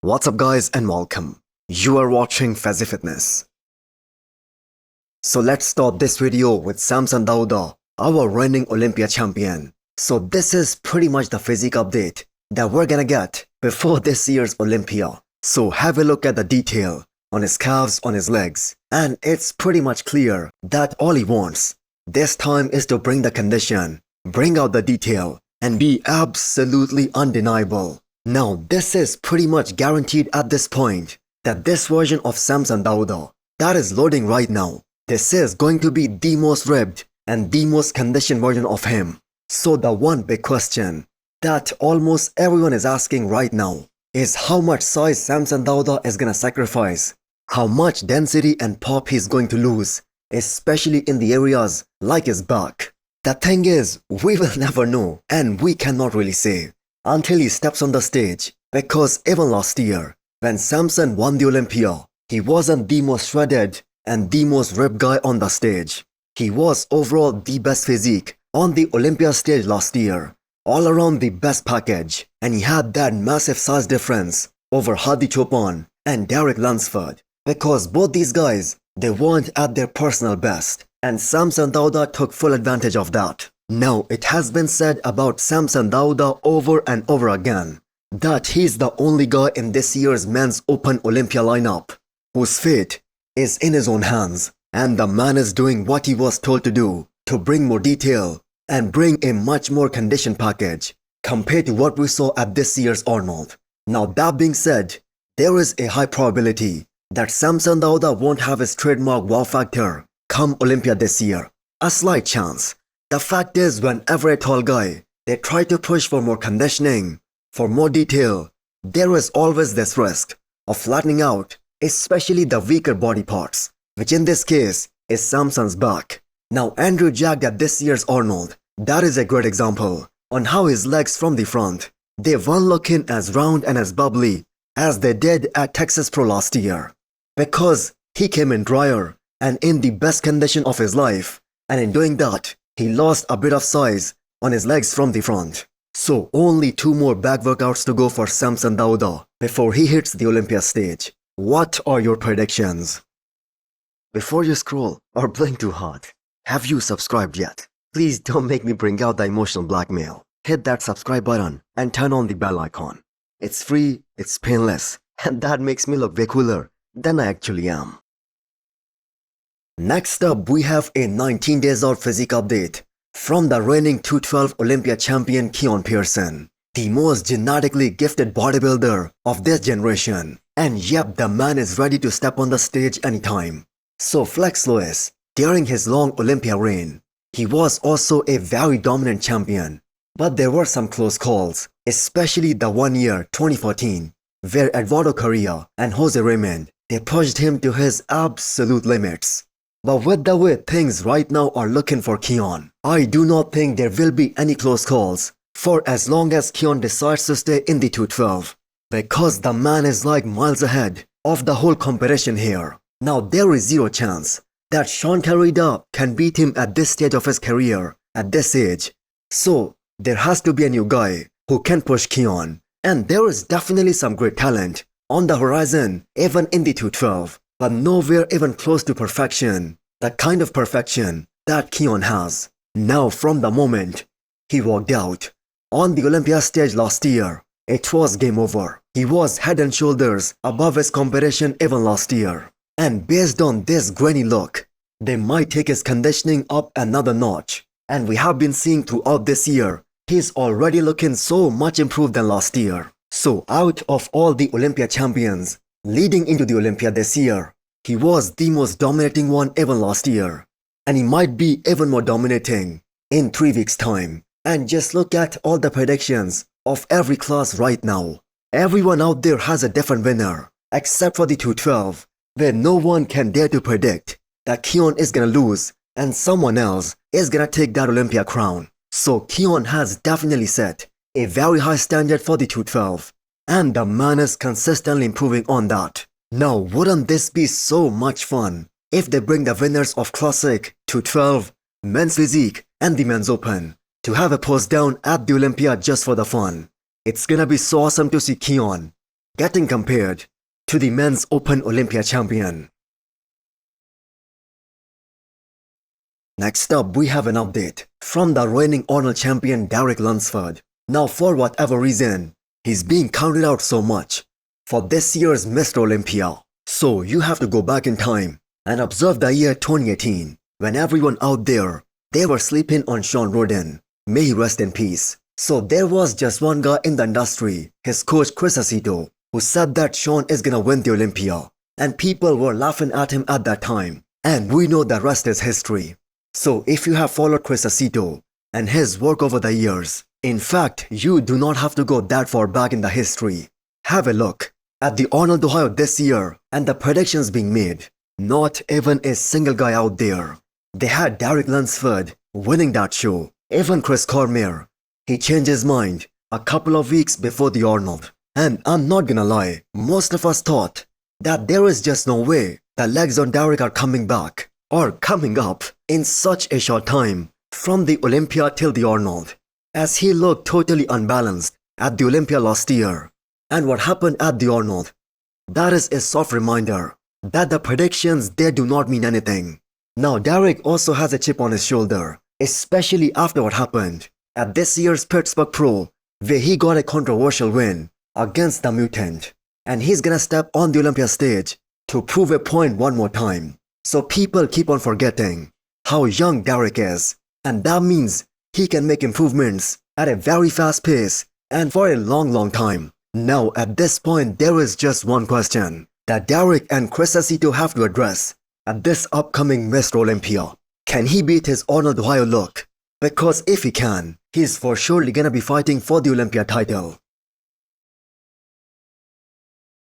What's up guys and welcome. You are watching Fazi Fitness. So let's start this video with Samson Dauda, our reigning Olympia champion. So this is pretty much the physique update that we're gonna get before this year's Olympia. So have a look at the detail on his calves, on his legs, and it's pretty much clear that all he wants this time is to bring the condition, bring out the detail, and be absolutely undeniable. Now this is pretty much guaranteed at this point that this version of Samson Dauda that is loading right now, this is going to be the most ripped and the most conditioned version of him. So the one big question that almost everyone is asking right now is how much size Samson Dauda is gonna sacrifice, how much density and pop he's going to lose, especially in the areas like his back. The thing is, we will never know and we cannot really say until he steps on the stage, because even last year, when Samson won the Olympia, he wasn't the most shredded and the most ripped guy on the stage. He was overall the best physique on the Olympia stage last year, all around the best package, and he had that massive size difference over Hadi Chopin and Derek Lunsford, because both these guys, they weren't at their personal best, and Samson Dauda took full advantage of that. Now, it has been said about Samson Dauda over and over again that he's the only guy in this year's Men's Open Olympia lineup whose fate is in his own hands, and the man is doing what he was told to do to bring more detail and bring a much more conditioned package compared to what we saw at this year's Arnold. Now that being said, there is a high probability that Samson Dauda won't have his trademark wow factor come Olympia this year. A slight chance. The fact is, whenever a tall guy, they try to push for more conditioning, for more detail, there is always this risk of flattening out, especially the weaker body parts, which in this case is Samson's back. Now Andrew Jack at this year's Arnold, that is a great example on how his legs from the front, they weren't looking as round and as bubbly as they did at Texas Pro last year, because he came in drier and in the best condition of his life, and in doing that, he lost a bit of size on his legs from the front. So only 2 more back workouts to go for Samson Dauda before he hits the Olympia stage. What are your predictions? Before you scroll or blink too hard, have you subscribed yet? Please don't make me bring out the emotional blackmail. Hit that subscribe button and turn on the bell icon. It's free, it's painless, and that makes me look way cooler than I actually am. Next up, we have a 19 days out physique update from the reigning 212 Olympia champion Keone Pearson, the most genetically gifted bodybuilder of this generation. And yep, the man is ready to step on the stage anytime. So flex Lois, during his long Olympia reign, he was also a very dominant champion. But there were some close calls, especially the one year 2014, where Eduardo Correa and Jose Raymond, they pushed him to his absolute limits. But with the way things right now are looking for Keone, I do not think there will be any close calls for as long as Keone decides to stay in the 212, because the man is like miles ahead of the whole competition here. Now there is zero chance that Sean Carida can beat him at this stage of his career, at this age. So there has to be a new guy who can push Keone, and there is definitely some great talent on the horizon even in the 212. But nowhere even close to perfection, the kind of perfection that Keone has. Now from the moment he walked out on the Olympia stage last year, it was game over. He was head and shoulders above his competition even last year. And based on this grainy look, they might take his conditioning up another notch. And we have been seeing throughout this year, he's already looking so much improved than last year. So out of all the Olympia champions, leading into the Olympia this year, he was the most dominating one even last year. And he might be even more dominating in 3 weeks' time. And just look at all the predictions of every class right now. Everyone out there has a different winner, except for the 212, where no one can dare to predict that Keone is gonna lose and someone else is gonna take that Olympia crown. So Keone has definitely set a very high standard for the 212. And the man is consistently improving on that. Now, wouldn't this be so much fun if they bring the winners of Classic, 212, Men's Physique, and the Men's Open to have a pose down at the Olympia just for the fun? It's gonna be so awesome to see Keone getting compared to the Men's Open Olympia champion. Next up, we have an update from the reigning Arnold champion Derek Lunsford. Now, for whatever reason, he's being counted out so much for this year's Mr. Olympia. So you have to go back in time and observe the year 2018, when everyone out there, they were sleeping on Sean Roden. May he rest in peace. So there was just one guy in the industry, his coach Chris Aceto, who said that Sean is gonna win the Olympia. And people were laughing at him at that time. And we know the rest is history. So if you have followed Chris Aceto and his work over the years, in fact, you do not have to go that far back in the history. Have a look at the Arnold Ohio this year and the predictions being made. Not even a single guy out there. They had Derek Lunsford winning that show. Even Chris Cormier, he changed his mind a couple of weeks before the Arnold. And I'm not gonna lie, most of us thought that there is just no way the legs on Derek are coming back or coming up in such a short time from the Olympia till the Arnold, as he looked totally unbalanced at the Olympia last year. And what happened at the Arnold, that is a soft reminder that the predictions, they do not mean anything. Now Derek also has a chip on his shoulder, especially after what happened at this year's Pittsburgh Pro, where he got a controversial win against the Mutant. And he's gonna step on the Olympia stage to prove a point one more time. So people keep on forgetting how young Derek is, and that means he can make improvements at a very fast pace and for a long time. Now at this point, there is just one question that Derek and Chris Aceto have to address at this upcoming Mr. Olympia. Can he beat his Arnold Ohio look? Because if he can, he's for surely gonna be fighting for the Olympia title.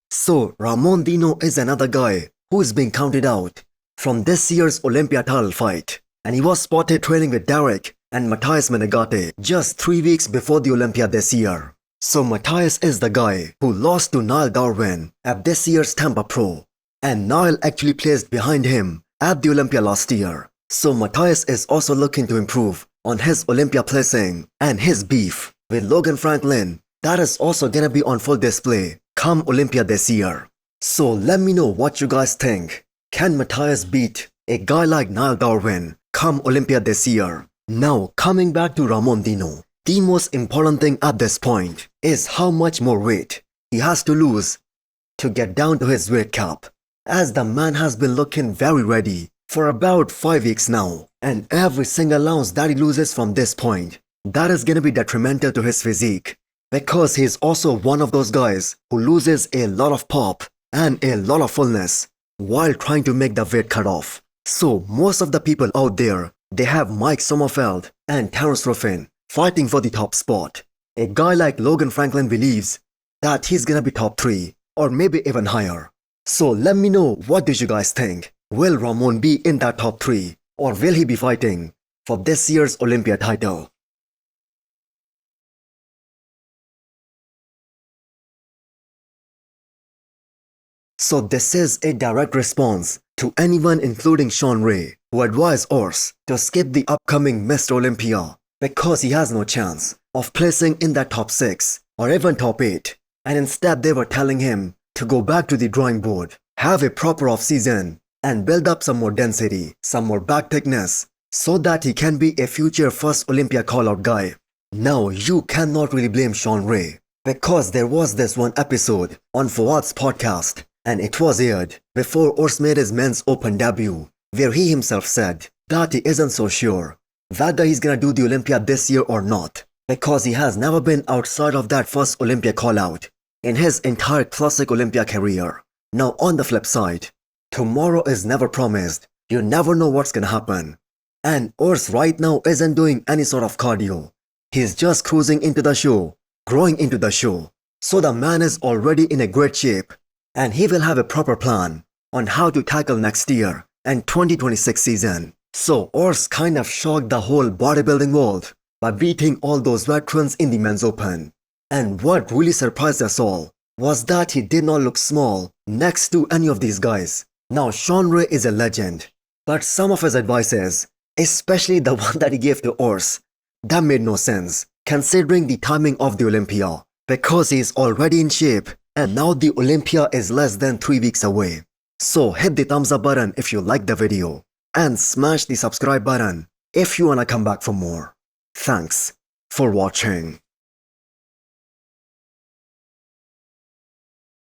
So Ramon Dino is another guy who is being counted out from this year's Olympia title fight, and he was spotted training with Derek and Matheus Menegate just 3 weeks before the Olympia this year. So Matheus is the guy who lost to Niall Darwen at this year's Tampa Pro, and Niall actually placed behind him at the Olympia last year. So Matheus is also looking to improve on his Olympia placing, and his beef with Logan Franklin, that is also gonna be on full display come Olympia this year. So let me know what you guys think. Can Matheus beat a guy like Niall Darwen come Olympia this year? Now coming back to Ramon Dino, the most important thing at this point is how much more weight he has to lose to get down to his weight cap, as the man has been looking very ready for about 5 weeks now, and every single ounce that he loses from this point, that is gonna be detrimental to his physique, because he is also one of those guys who loses a lot of pop and a lot of fullness while trying to make the weight cut off. So most of the people out there, they have Mike Sommerfeld and Terence Ruffin fighting for the top spot. A guy like Logan Franklin believes that he's gonna be top 3 or maybe even higher. So let me know, what do you guys think? Will Ramon be in that top 3 or will he be fighting for this year's Olympia title? So this is a direct response to anyone including Sean Ray who advised Ors to skip the upcoming Mr. Olympia because he has no chance of placing in that top 6 or even top 8, and instead they were telling him to go back to the drawing board, have a proper off-season and build up some more density, some more back thickness, so that he can be a future first Olympia call-out guy. Now you cannot really blame Sean Ray, because there was this one episode on Fawad's podcast, and it was aired before Ors made his Men's Open debut, where he himself said that he isn't so sure whether he's gonna do the Olympia this year or not, because he has never been outside of that first Olympia call-out in his entire Classic Olympia career. Now on the flip side, tomorrow is never promised. You never know what's gonna happen. And Ors right now isn't doing any sort of cardio. He's just cruising into the show, growing into the show. So the man is already in a great shape, and he will have a proper plan on how to tackle next year and 2026 season. So Ors kind of shocked the whole bodybuilding world by beating all those veterans in the Men's Open. And what really surprised us all was that he did not look small next to any of these guys. Now Sean Ray is a legend, but some of his advices, especially the one that he gave to Ors, that made no sense considering the timing of the Olympia, because he is already in shape And now the Olympia is less than 3 weeks away. So hit the thumbs up button if you liked the video. And smash the subscribe button if you wanna come back for more. Thanks for watching.